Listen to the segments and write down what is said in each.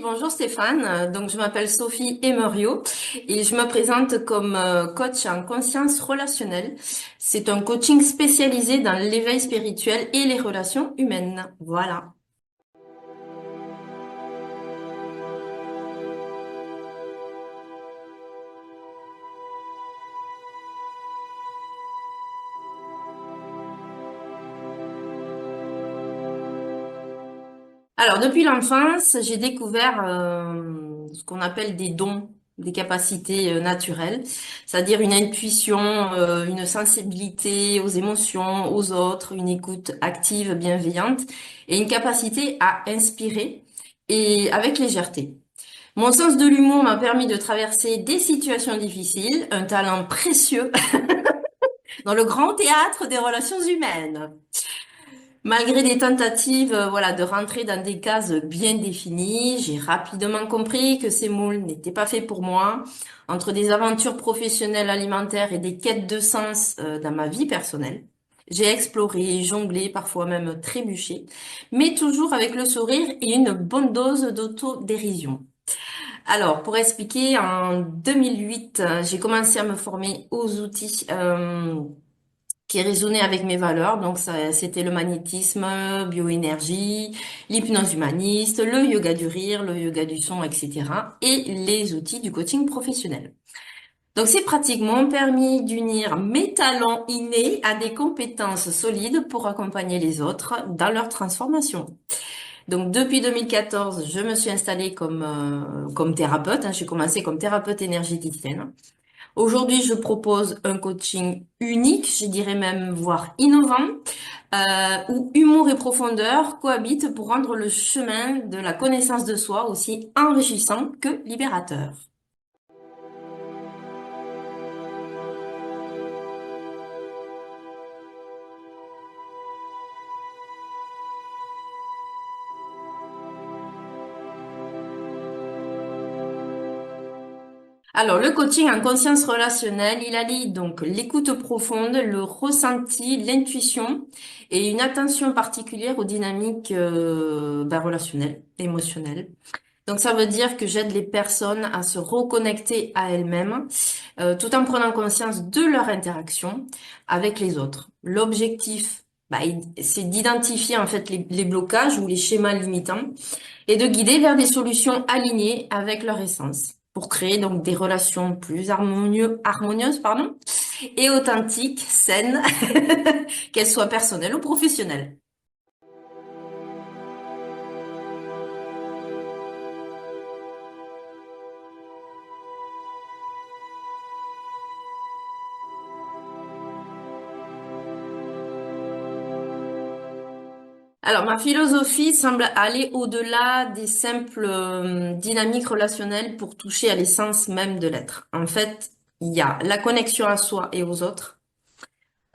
bonjour Stéphane. Donc, je m'appelle Sophie Emerio et je me présente comme coach en conscience relationnelle. C'est un coaching spécialisé dans l'éveil spirituel et les relations humaines. Voilà. Alors, depuis l'enfance, j'ai découvert ce qu'on appelle des dons, des capacités naturelles, c'est-à-dire une intuition, une sensibilité aux émotions, aux autres, une écoute active, bienveillante et une capacité à inspirer et avec légèreté. Mon sens de l'humour m'a permis de traverser des situations difficiles, un talent précieux dans le grand théâtre des relations humaines. Malgré des tentatives, voilà, de rentrer dans des cases bien définies, j'ai rapidement compris que ces moules n'étaient pas faits pour moi. Entre des aventures professionnelles alimentaires et des quêtes de sens, dans ma vie personnelle, j'ai exploré, jonglé, parfois même trébuché, mais toujours avec le sourire et une bonne dose d'autodérision. Alors, pour expliquer, en 2008, j'ai commencé à me former aux outils qui résonnaient avec mes valeurs. Donc, ça, c'était le magnétisme, bioénergie, l'hypnose humaniste, le yoga du rire, le yoga du son, etc. Et les outils du coaching professionnel. Donc, ces pratiques m'ont permis d'unir mes talents innés à des compétences solides pour accompagner les autres dans leur transformation. Donc, depuis 2014, je me suis installée comme thérapeute, hein. J'ai commencé comme thérapeute énergéticienne. Aujourd'hui, je propose un coaching unique, je dirais même voire innovant, où humour et profondeur cohabitent pour rendre le chemin de la connaissance de soi aussi enrichissant que libérateur. Alors, le coaching en conscience relationnelle, il allie donc l'écoute profonde, le ressenti, l'intuition et une attention particulière aux dynamiques relationnelles, émotionnelles. Donc, ça veut dire que j'aide les personnes à se reconnecter à elles-mêmes, tout en prenant conscience de leur interaction avec les autres. L'objectif, c'est d'identifier en fait les blocages ou les schémas limitants et de guider vers des solutions alignées avec leur essence pour créer donc des relations plus harmonieuses, pardon, et authentiques, saines, qu'elles soient personnelles ou professionnelles. Alors, ma philosophie semble aller au-delà des simples dynamiques relationnelles pour toucher à l'essence même de l'être. En fait, il y a la connexion à soi et aux autres,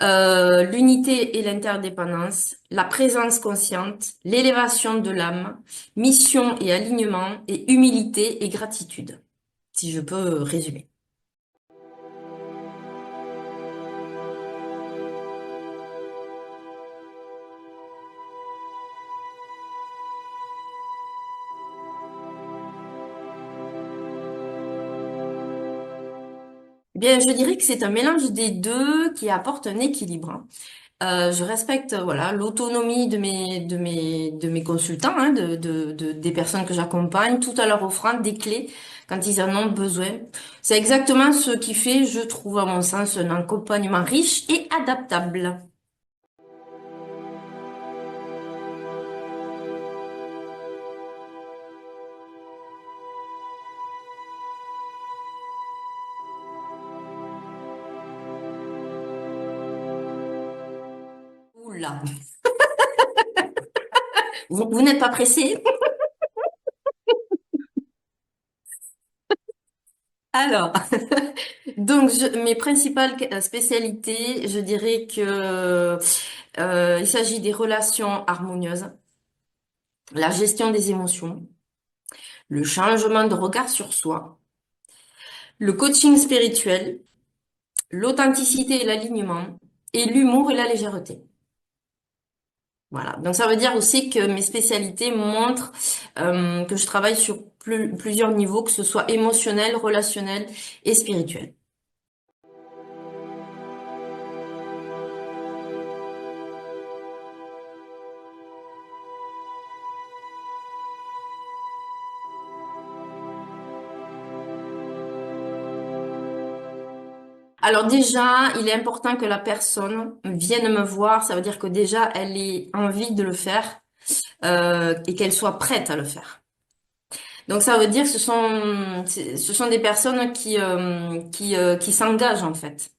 l'unité et l'interdépendance, la présence consciente, l'élévation de l'âme, mission et alignement, et humilité et gratitude, si je peux résumer. Eh bien, je dirais que c'est un mélange des deux qui apporte un équilibre, hein. Je respecte voilà l'autonomie de mes consultants, hein, des personnes que j'accompagne, tout en leur offrant des clés quand ils en ont besoin. C'est exactement ce qui fait, je trouve à mon sens, un accompagnement riche et adaptable. Oula, vous n'êtes pas pressé? Alors, donc mes principales spécialités, je dirais que il s'agit des relations harmonieuses, la gestion des émotions, le changement de regard sur soi, le coaching spirituel, l'authenticité et l'alignement, et l'humour et la légèreté. Voilà. Donc ça veut dire aussi que mes spécialités montrent que je travaille sur plusieurs niveaux, que ce soit émotionnel, relationnel et spirituel. Alors déjà, il est important que la personne vienne me voir. Ça veut dire que déjà, elle ait envie de le faire et qu'elle soit prête à le faire. Donc ça veut dire que ce sont des personnes qui s'engagent en fait.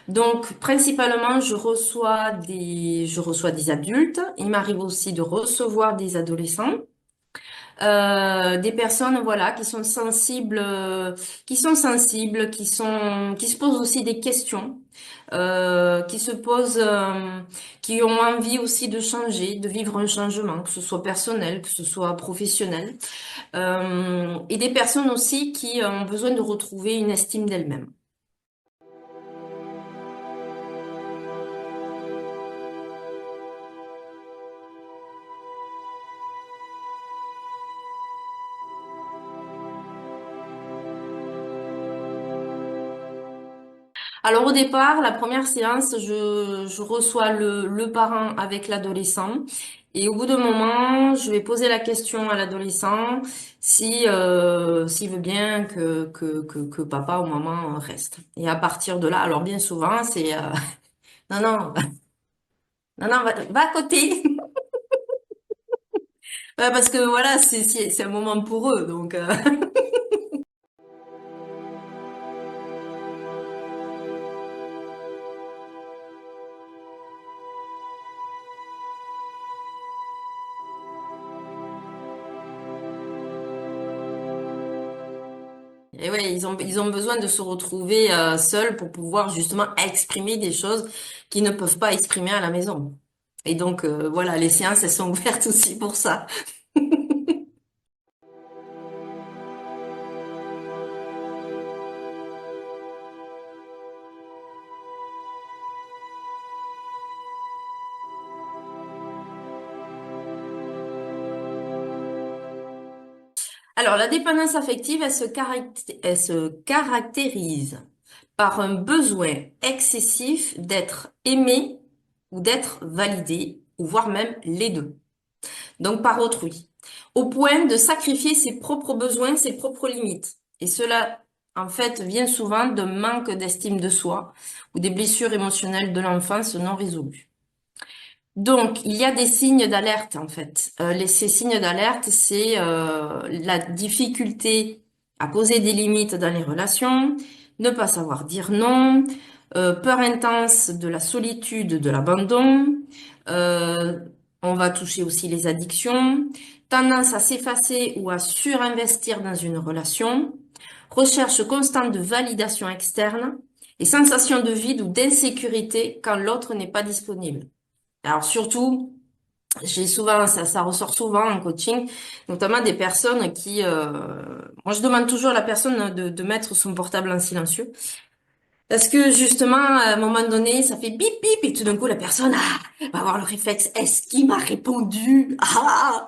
Donc principalement, je reçois des adultes. Il m'arrive aussi de recevoir des adolescents. Des personnes voilà qui se posent aussi des questions, qui se posent, qui ont envie aussi de changer, de vivre un changement, que ce soit personnel, que ce soit professionnel, et des personnes aussi qui ont besoin de retrouver une estime d'elles-mêmes. Alors au départ, la première séance, je reçois le parent avec l'adolescent. Et au bout d'un moment, je vais poser la question à l'adolescent s'il veut bien que papa ou maman reste. Et à partir de là, alors bien souvent, c'est non, non, non, non, va à côté. Ouais, parce que voilà, c'est un moment pour eux. Donc, et ouais, ils ont besoin de se retrouver seuls pour pouvoir justement exprimer des choses qu'ils ne peuvent pas exprimer à la maison. Et donc, voilà, les séances, elles sont ouvertes aussi pour ça. Alors, la dépendance affective, elle se caractérise par un besoin excessif d'être aimé ou d'être validé, ou voire même les deux. Donc, par autrui, au point de sacrifier ses propres besoins, ses propres limites. Et cela, en fait, vient souvent d'un manque d'estime de soi ou des blessures émotionnelles de l'enfance non résolues. Donc, il y a des signes d'alerte, en fait. Ces signes d'alerte, c'est la difficulté à poser des limites dans les relations, ne pas savoir dire non, peur intense de la solitude, de l'abandon. euh, on va toucher aussi les addictions, tendance à s'effacer ou à surinvestir dans une relation, recherche constante de validation externe et sensation de vide ou d'insécurité quand l'autre n'est pas disponible. Alors surtout, ça ressort souvent en coaching, notamment des personnes moi je demande toujours à la personne de mettre son portable en silencieux, parce que justement, à un moment donné, ça fait bip bip, et tout d'un coup la personne va avoir le réflexe, est-ce qu'il m'a répondu? Ah!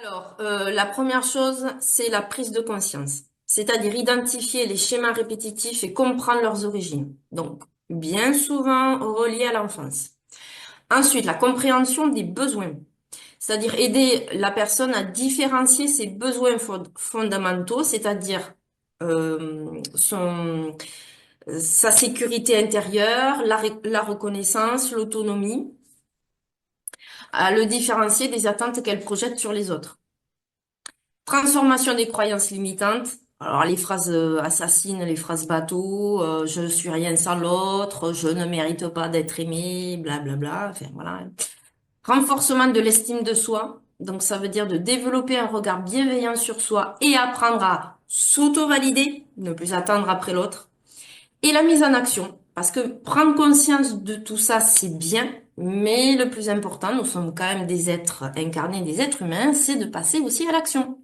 Alors, la première chose, c'est la prise de conscience, c'est-à-dire identifier les schémas répétitifs et comprendre leurs origines. Donc, bien souvent reliés à l'enfance. Ensuite, la compréhension des besoins, c'est-à-dire aider la personne à différencier ses besoins fondamentaux, c'est-à-dire sa sécurité intérieure, la reconnaissance, l'autonomie, à le différencier des attentes qu'elle projette sur les autres. Transformation des croyances limitantes. Alors les phrases assassines, les phrases bateau, je suis rien sans l'autre, je ne mérite pas d'être aimé, blablabla. Enfin voilà. Renforcement de l'estime de soi. Donc ça veut dire de développer un regard bienveillant sur soi et apprendre à s'auto-valider, ne plus attendre après l'autre. Et la mise en action. Parce que prendre conscience de tout ça, c'est bien, mais le plus important, nous sommes quand même des êtres incarnés, des êtres humains, c'est de passer aussi à l'action.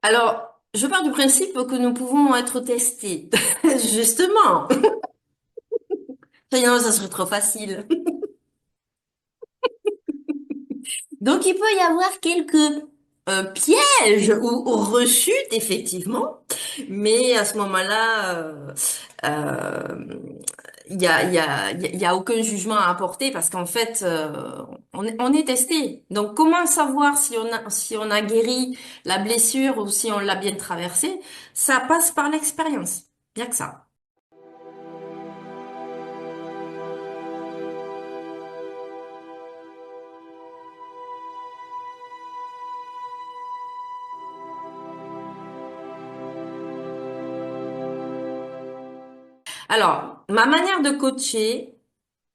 Alors, je pars du principe que nous pouvons être testés. Justement. Sinon, ça serait trop facile. Donc, il peut y avoir quelques pièges ou rechutes, effectivement. Mais à ce moment-là, euh, il y a aucun jugement à apporter parce qu'en fait, on est testé. Donc, comment savoir si on a guéri la blessure ou si on l'a bien traversée? Ça passe par l'expérience. Bien que ça. Alors, ma manière de coacher,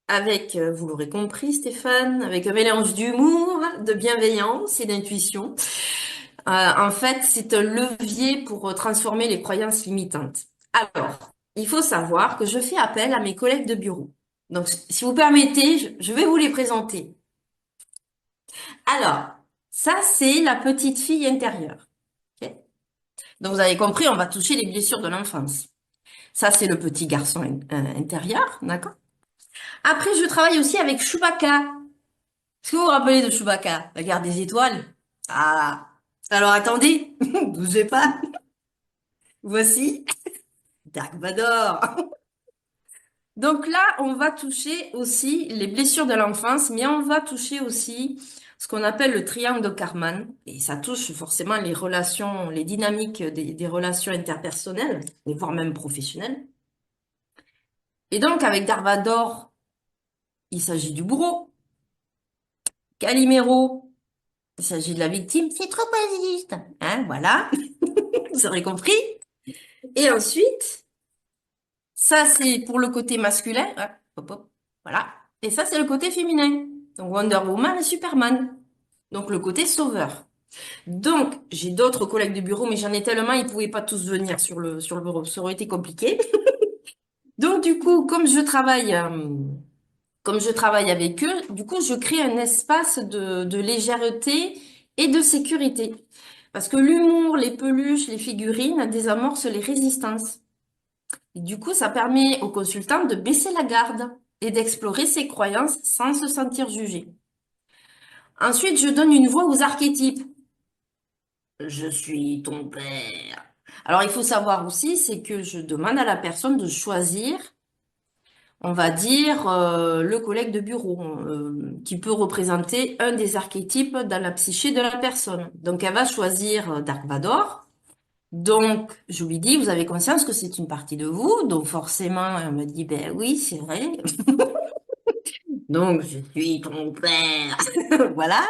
avec, vous l'aurez compris, Stéphane, avec un mélange d'humour, de bienveillance et d'intuition. En fait, c'est un levier pour transformer les croyances limitantes. Alors, il faut savoir que je fais appel à mes collègues de bureau. Donc, si vous permettez, je vais vous les présenter. Alors, ça, c'est la petite fille intérieure. Ok. Donc, vous avez compris, on va toucher les blessures de l'enfance. Ça, c'est le petit garçon intérieur, d'accord? Après, je travaille aussi avec Chewbacca. Est-ce que vous vous rappelez de Chewbacca, la guerre des étoiles? Ah, alors attendez, bougez pas. Voici Dark Vador. Donc là, on va toucher aussi les blessures de l'enfance, mais on va toucher aussi ce qu'on appelle le triangle de Karman. Et ça touche forcément les relations, les dynamiques des relations interpersonnelles, et voire même professionnelles. Et donc, avec Dark Vador, il s'agit du bourreau. Calimero, il s'agit de la victime. C'est trop injuste. Hein, voilà, vous aurez compris. Et ensuite, ça, c'est pour le côté masculin. Ouais, hop, hop, voilà. Et ça, c'est le côté féminin. Donc Wonder Woman et Superman. Donc le côté sauveur. Donc, j'ai d'autres collègues de bureau, mais j'en ai tellement, ils pouvaient pas tous venir sur le bureau. Ça aurait été compliqué. Donc, du coup, comme je travaille avec eux, du coup, je crée un espace de légèreté et de sécurité. Parce que l'humour, les peluches, les figurines désamorcent les résistances. Et du coup, ça permet aux consultants de baisser la garde et d'explorer ses croyances sans se sentir jugé. Ensuite, je donne une voix aux archétypes. Je suis ton père. Alors, il faut savoir aussi, c'est que je demande à la personne de choisir, on va dire, le collègue de bureau, qui peut représenter un des archétypes dans la psyché de la personne. Donc, elle va choisir Dark Vador. Donc, je lui dis, vous avez conscience que c'est une partie de vous. Donc, forcément, elle me dit, ben oui, c'est vrai. Donc, je suis ton père. Voilà.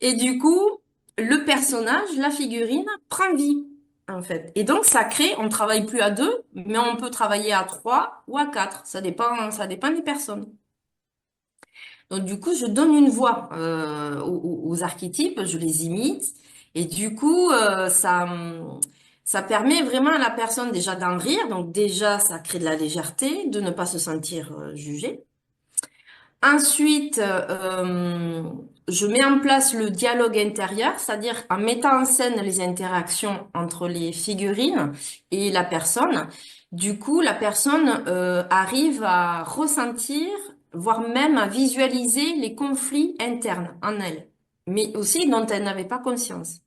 Et du coup, le personnage, la figurine, prend vie, en fait. Et donc, ça crée, on travaille plus à deux, mais on peut travailler à trois ou à quatre. Ça dépend des personnes. Donc, du coup, je donne une voix aux archétypes, je les imite. Et du coup, ça permet vraiment à la personne déjà d'en rire. Donc, déjà, ça crée de la légèreté, de ne pas se sentir jugé. Ensuite, je mets en place le dialogue intérieur, c'est-à-dire en mettant en scène les interactions entre les figurines et la personne. Du coup, la personne arrive à ressentir, voire même à visualiser les conflits internes en elle, mais aussi dont elle n'avait pas conscience.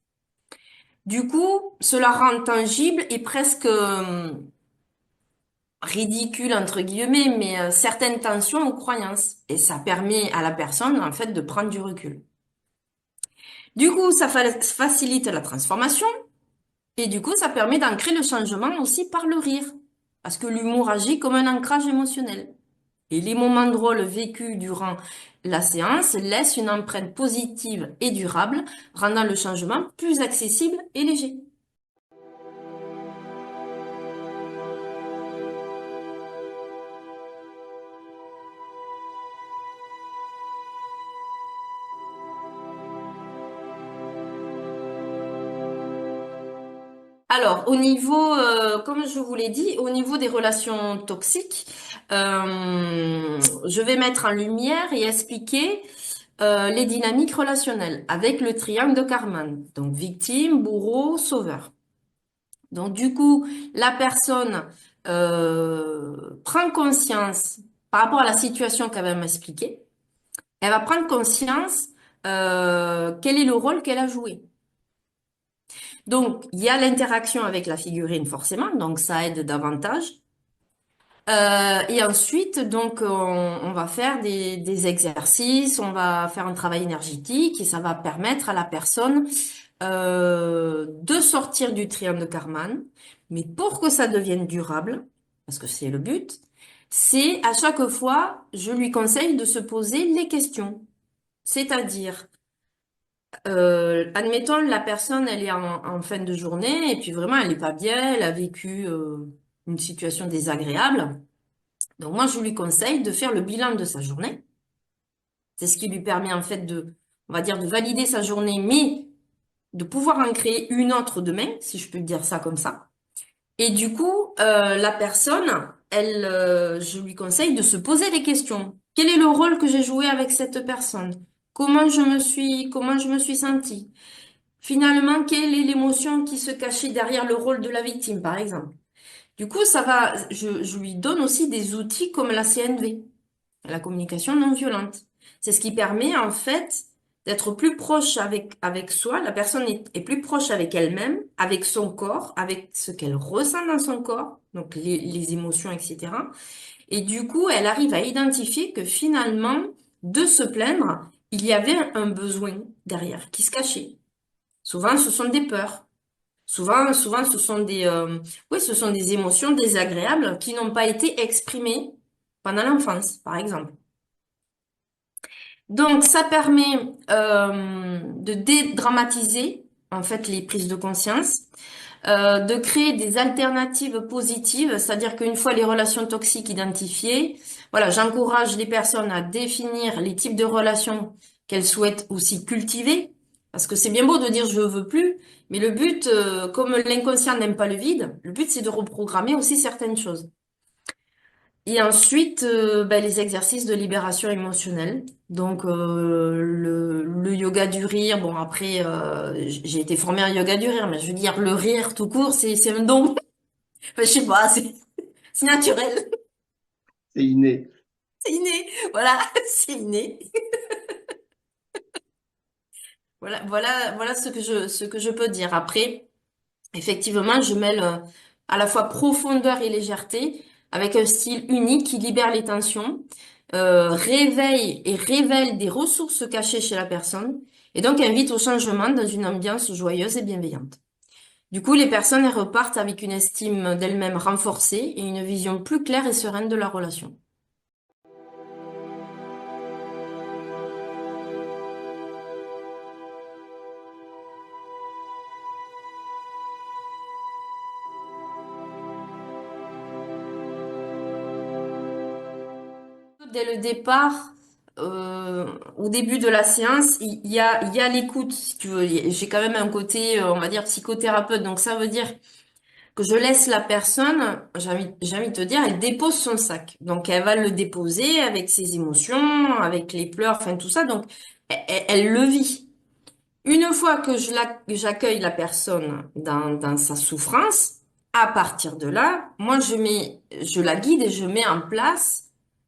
Du coup, cela rend tangible et presque ridicule entre guillemets, mais certaines tensions ou croyances. Et ça permet à la personne, en fait, de prendre du recul. Du coup, ça facilite la transformation et du coup, ça permet d'ancrer le changement aussi par le rire. Parce que l'humour agit comme un ancrage émotionnel. Et les moments drôles vécus durant la séance laissent une empreinte positive et durable, rendant le changement plus accessible et léger. Alors, au niveau, comme je vous l'ai dit, au niveau des relations toxiques, je vais mettre en lumière et expliquer les dynamiques relationnelles avec le triangle de Karman. Donc, victime, bourreau, sauveur. Donc, du coup, la personne prend conscience par rapport à la situation qu'elle va m'expliquer. Elle va prendre conscience quel est le rôle qu'elle a joué. Donc, il y a l'interaction avec la figurine forcément, donc ça aide davantage. Et ensuite, donc, on va faire des exercices, on va faire un travail énergétique et ça va permettre à la personne de sortir du triangle de Karman. Mais pour que ça devienne durable, parce que c'est le but, c'est à chaque fois, je lui conseille de se poser les questions. C'est-à-dire, admettons, la personne, elle est en fin de journée et puis vraiment, elle n'est pas bien, elle a vécu une situation désagréable. Donc moi, je lui conseille de faire le bilan de sa journée. C'est ce qui lui permet en fait de, on va dire, de valider sa journée, mais de pouvoir en créer une autre demain, si je peux dire ça comme ça. Et du coup, la personne, elle, je lui conseille de se poser des questions. Quel est le rôle que j'ai joué avec cette personne? Comment je me suis sentie? Finalement, quelle est l'émotion qui se cachait derrière le rôle de la victime, par exemple? Du coup, je lui donne aussi des outils comme la CNV, la communication non violente. C'est ce qui permet, en fait, d'être plus proche avec soi. La personne est plus proche avec elle-même, avec son corps, avec ce qu'elle ressent dans son corps, donc les émotions, etc. Et du coup, elle arrive à identifier que finalement, de se plaindre, il y avait un besoin derrière qui se cachait. Souvent, ce sont des peurs. Souvent, ce sont des émotions désagréables qui n'ont pas été exprimées pendant l'enfance, par exemple. Donc, ça permet de dédramatiser en fait les prises de conscience, de créer des alternatives positives, c'est-à-dire qu'une fois les relations toxiques identifiées, voilà, j'encourage les personnes à définir les types de relations qu'elles souhaitent aussi cultiver, parce que c'est bien beau de dire je veux plus, mais le but, comme l'inconscient n'aime pas le vide, le but c'est de reprogrammer aussi certaines choses. Et ensuite, ben, les exercices de libération émotionnelle. Donc, le yoga du rire. Bon, après, j'ai été formée en yoga du rire, mais je veux dire, le rire tout court, c'est un don. Enfin, je sais pas, c'est naturel. C'est inné. C'est inné. Voilà, c'est inné. Voilà ce que je peux dire. Après, effectivement, je mêle à la fois profondeur et légèreté avec un style unique qui libère les tensions, réveille et révèle des ressources cachées chez la personne et donc invite au changement dans une ambiance joyeuse et bienveillante. Du coup, les personnes elles repartent avec une estime d'elles-mêmes renforcée et une vision plus claire et sereine de la relation. Dès le départ, au début de la séance, il y a l'écoute, si tu veux. J'ai quand même un côté, on va dire, psychothérapeute. Donc, ça veut dire que je laisse la personne, j'ai envie de te dire, elle dépose son sac. Donc, elle va le déposer avec ses émotions, avec les pleurs, enfin, tout ça. Donc, elle le vit. Une fois que j'accueille la personne dans sa souffrance, à partir de là, moi, je la guide et je mets en place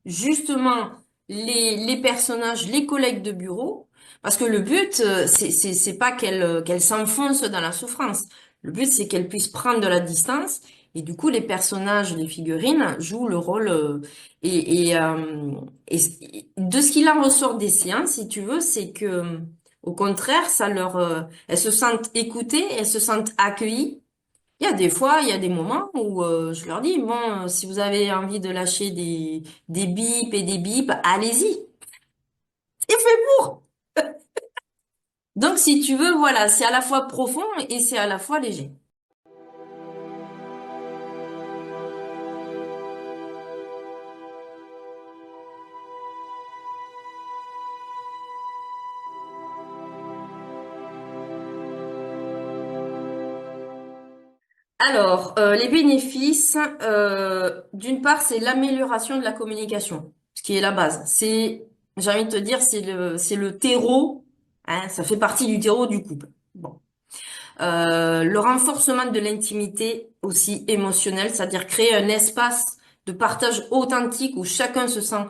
justement les personnages, les collègues de bureau, parce que le but, c'est pas qu'elle s'enfonce dans la souffrance. Le but, c'est qu'elle puisse prendre de la distance. Et du coup, les personnages, les figurines jouent le rôle. Et de ce qu'il en ressort des séances, si tu veux, c'est que au contraire, elles se sentent écoutées, elles se sentent accueillies. Il y a des fois, il y a des moments où je leur dis, bon, si vous avez envie de lâcher des bips et des bips, allez-y. C'est fait pour. Donc, si tu veux, voilà, c'est à la fois profond et c'est à la fois léger. Alors, les bénéfices, d'une part, c'est l'amélioration de la communication, ce qui est la base. J'ai envie de te dire, c'est le terreau, hein, ça fait partie du terreau du couple. Bon. Le renforcement de l'intimité aussi émotionnelle, c'est-à-dire créer un espace de partage authentique où chacun se sent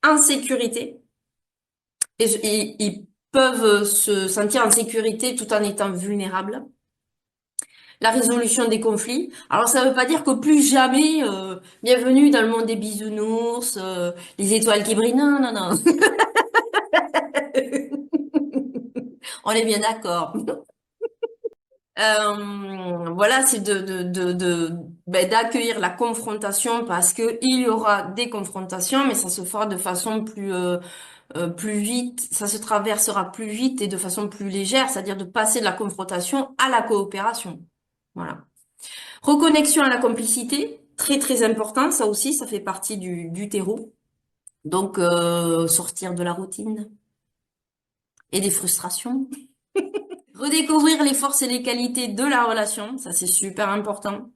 en sécurité et ils peuvent se sentir en sécurité tout en étant vulnérables. La résolution des conflits. Alors ça veut pas dire que plus jamais, bienvenue dans le monde des bisounours, les étoiles qui brillent. Non, non, non. On est bien d'accord. Voilà, c'est d'accueillir la confrontation parce que il y aura des confrontations, mais ça se fera de façon plus vite, ça se traversera plus vite et de façon plus légère, c'est-à-dire de passer de la confrontation à la coopération. Voilà. Reconnexion à la complicité, très très important, ça aussi, ça fait partie du terreau. Donc, sortir de la routine et des frustrations. Redécouvrir les forces et les qualités de la relation, ça c'est super important.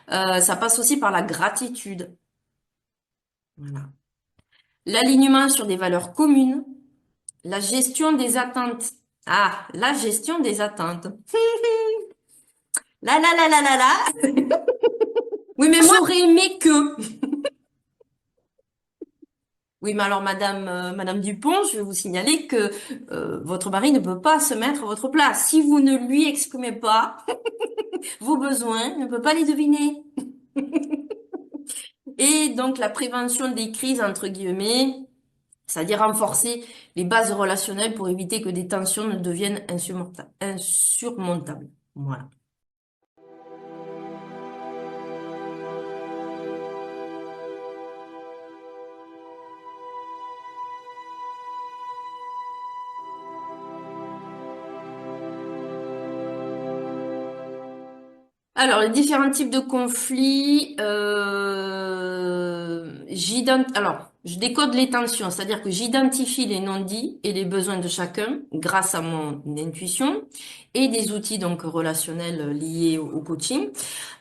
Ça passe aussi par la gratitude. Voilà. L'alignement sur des valeurs communes, la gestion des attentes. Ah, la gestion des attentes. La la la la la la. Oui, mais moi j'aurais aimé que. Oui, mais alors Madame Dupont, je vais vous signaler que votre mari ne peut pas se mettre à votre place. Si vous ne lui exprimez pas vos besoins, il ne peut pas les deviner. Et donc la prévention des crises, entre guillemets, c'est-à-dire renforcer les bases relationnelles pour éviter que des tensions ne deviennent insurmontables. Voilà. Alors, les différents types de conflits, alors, je décode les tensions, c'est-à-dire que j'identifie les non-dits et les besoins de chacun grâce à mon intuition et des outils donc relationnels liés au coaching,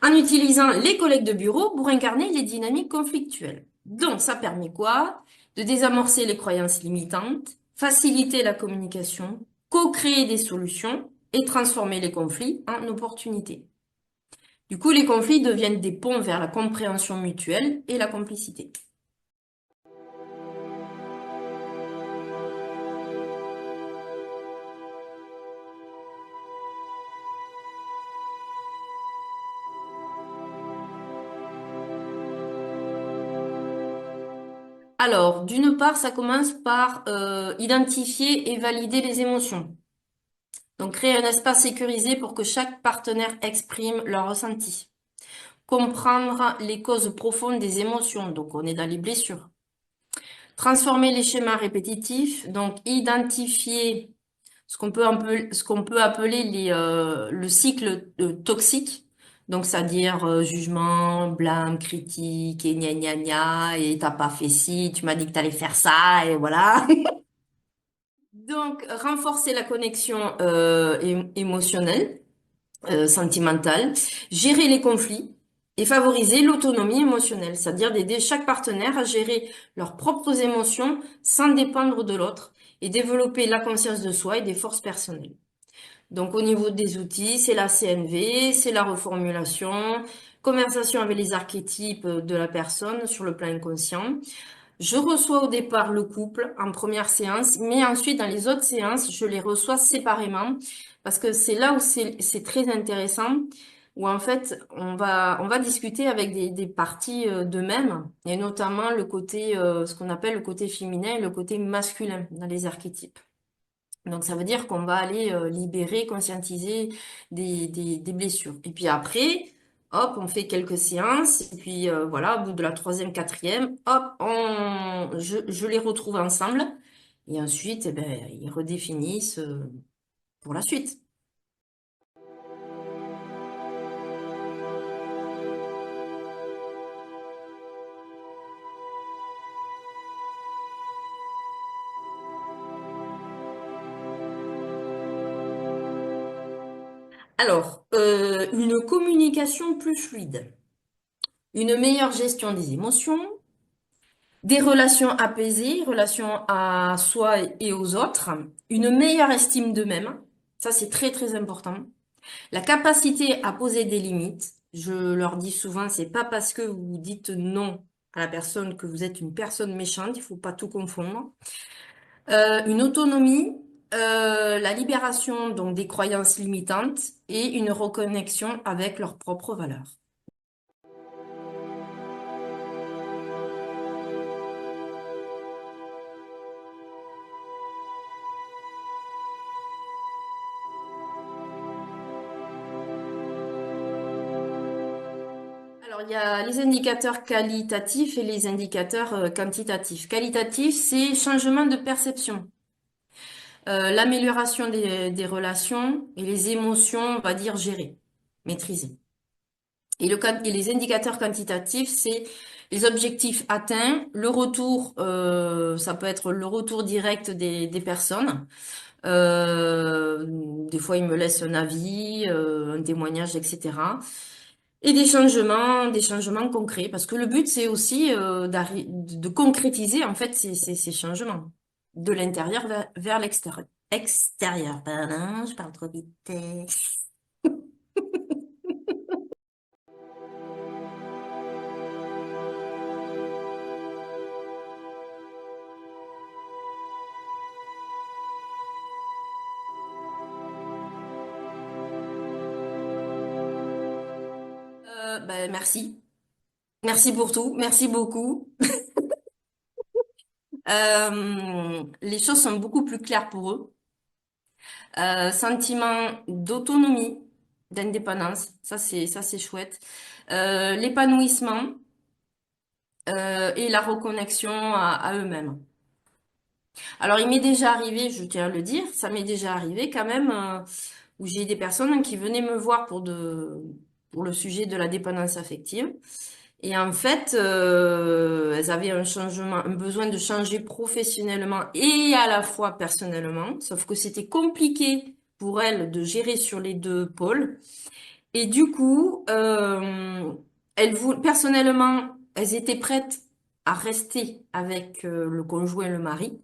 en utilisant les collègues de bureau pour incarner les dynamiques conflictuelles. Donc, ça permet quoi? De désamorcer les croyances limitantes, faciliter la communication, co-créer des solutions et transformer les conflits en opportunités. Du coup, les conflits deviennent des ponts vers la compréhension mutuelle et la complicité. Alors, d'une part, ça commence par identifier et valider les émotions. Donc, créer un espace sécurisé pour que chaque partenaire exprime leur ressenti. Comprendre les causes profondes des émotions. Donc, on est dans les blessures. Transformer les schémas répétitifs. Donc, identifier ce qu'on peut appeler le cycle toxique. Donc, c'est-à-dire jugement, blâme, critique, et gna gna gna, et t'as pas fait ci, tu m'as dit que t'allais faire ça, et voilà. Donc, renforcer la connexion émotionnelle, sentimentale, gérer les conflits et favoriser l'autonomie émotionnelle, c'est-à-dire d'aider chaque partenaire à gérer leurs propres émotions sans dépendre de l'autre et développer la conscience de soi et des forces personnelles. Donc, au niveau des outils, c'est la CNV, c'est la reformulation, conversation avec les archétypes de la personne sur le plan inconscient. Je reçois au départ le couple en première séance, mais ensuite, dans les autres séances, je les reçois séparément parce que c'est là où c'est très intéressant, où en fait, on va discuter avec des parties d'eux-mêmes, et notamment le côté, ce qu'on appelle le côté féminin et le côté masculin dans les archétypes. Donc, ça veut dire qu'on va aller libérer, conscientiser des blessures. Et puis après, hop, on fait quelques séances. Et puis voilà, au bout de la troisième, quatrième, hop, je les retrouve ensemble. Et ensuite, eh ben, ils redéfinissent pour la suite. Alors, une communication plus fluide, une meilleure gestion des émotions, des relations apaisées, relations à soi et aux autres, une meilleure estime d'eux-mêmes. Ça, c'est très, très important. La capacité à poser des limites. Je leur dis souvent, c'est pas parce que vous dites non à la personne que vous êtes une personne méchante. Il faut pas tout confondre. Une autonomie, la libération donc des croyances limitantes et une reconnexion avec leurs propres valeurs. Alors, il y a les indicateurs qualitatifs et les indicateurs quantitatifs. Qualitatif, c'est changement de perception, l'amélioration des relations et les émotions, on va dire, gérées, maîtrisées. Et les indicateurs quantitatifs, c'est les objectifs atteints, le retour, ça peut être le retour direct des personnes. Euh, des fois, ils me laissent un avis, un témoignage, etc. Et des changements concrets, parce que le but, c'est aussi de concrétiser en fait ces changements de l'intérieur vers l'extérieur. Extérieur, pardon, je parle trop vite. Ben, merci. Merci pour tout. Merci beaucoup. Les choses sont beaucoup plus claires pour eux. Sentiment d'autonomie, d'indépendance, ça c'est chouette. L'épanouissement et la reconnexion à eux-mêmes. Alors il m'est déjà arrivé, je tiens à le dire, ça m'est déjà arrivé quand même où j'ai des personnes qui venaient me voir pour le sujet de la dépendance affective. Et en fait, elles avaient un changement, un besoin de changer professionnellement et à la fois personnellement, sauf que c'était compliqué pour elles de gérer sur les deux pôles. Et du coup, personnellement, elles étaient prêtes à rester avec le conjoint, le mari.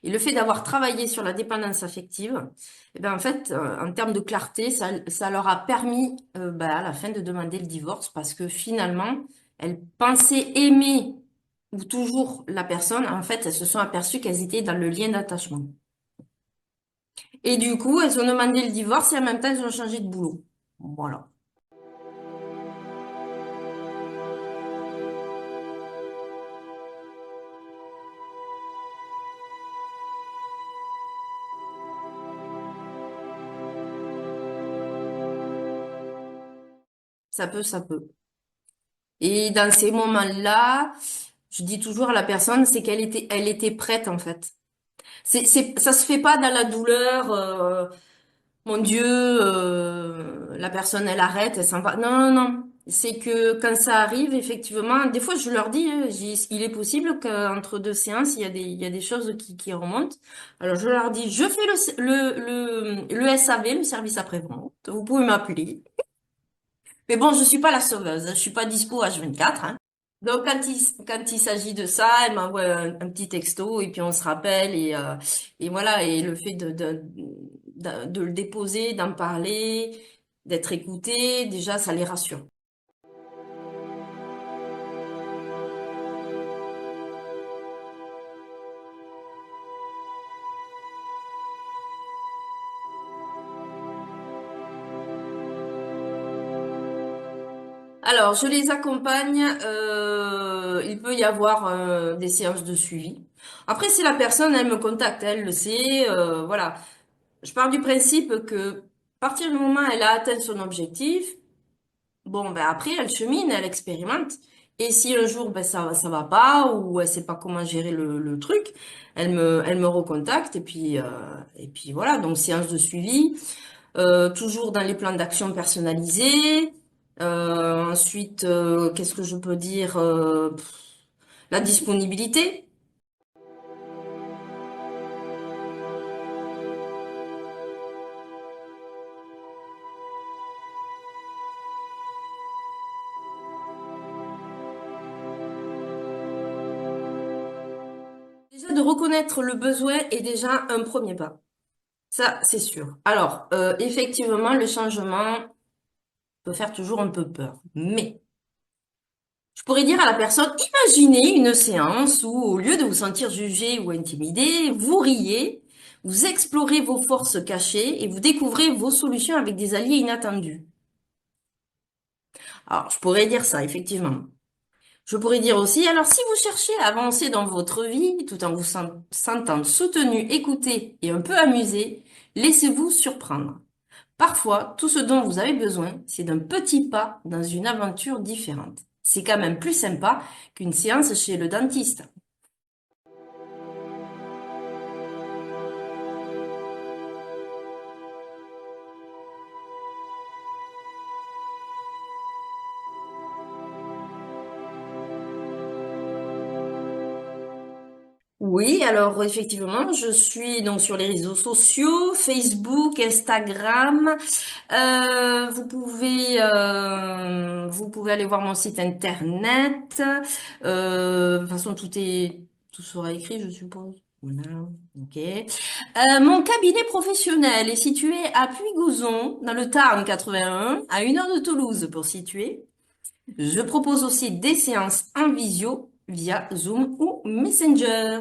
Et le fait d'avoir travaillé sur la dépendance affective, eh ben en fait, en termes de clarté, ça leur a permis à la fin de demander le divorce parce que finalement, elles pensaient aimer ou toujours la personne. En fait, elles se sont aperçues qu'elles étaient dans le lien d'attachement. Et du coup, elles ont demandé le divorce et en même temps, elles ont changé de boulot. Voilà. Ça peut, ça peut. Et dans ces moments-là, je dis toujours à la personne, c'est elle était prête en fait. Ça se fait pas dans la douleur. Mon Dieu, la personne elle arrête, elle s'en va. Non, non, non. C'est que quand ça arrive, effectivement, des fois je leur dis, hein, il est possible qu'entre deux séances, il y a des choses qui remontent. Alors je leur dis, je fais le SAV, le service après-vente. Vous pouvez m'appeler. Mais bon, je suis pas la sauveuse. Je suis pas dispo H24, hein. Donc quand il s'agit de ça, elle m'envoie un petit texto et puis on se rappelle et voilà et le fait de le déposer, d'en parler, d'être écouté, déjà ça les rassure. Alors je les accompagne. Il peut y avoir des séances de suivi. Après si la personne elle me contacte, elle le sait, voilà. Je pars du principe que à partir du moment où elle a atteint son objectif. Bon, ben après, elle chemine, elle expérimente. Et si un jour, ben ça va pas, ou elle sait pas comment gérer le truc, elle me recontacte, et puis voilà. Donc, séance de suivi, toujours dans les plans d'action personnalisés. Ensuite, qu'est-ce que je peux dire? La disponibilité. de reconnaître le besoin est déjà un premier pas. Ça, c'est sûr. Alors, effectivement, le changement peut faire toujours un peu peur. Mais je pourrais dire à la personne, imaginez une séance où, au lieu de vous sentir jugé ou intimidé, vous riez, vous explorez vos forces cachées et vous découvrez vos solutions avec des alliés inattendus. Alors, je pourrais dire ça, effectivement. Je pourrais dire aussi, alors si vous cherchez à avancer dans votre vie tout en vous sentant soutenu, écouté et un peu amusé, laissez-vous surprendre. Parfois, tout ce dont vous avez besoin, c'est d'un petit pas dans une aventure différente. C'est quand même plus sympa qu'une séance chez le dentiste. Oui, alors effectivement, je suis donc sur les réseaux sociaux, Facebook, Instagram. Vous pouvez aller voir mon site internet. De toute façon, tout sera écrit, je suppose. Voilà, ok. Mon cabinet professionnel est situé à Puy-Gouzon, dans le Tarn 81, à 1 heure de Toulouse pour situer. Je propose aussi des séances en visio via Zoom ou Messenger.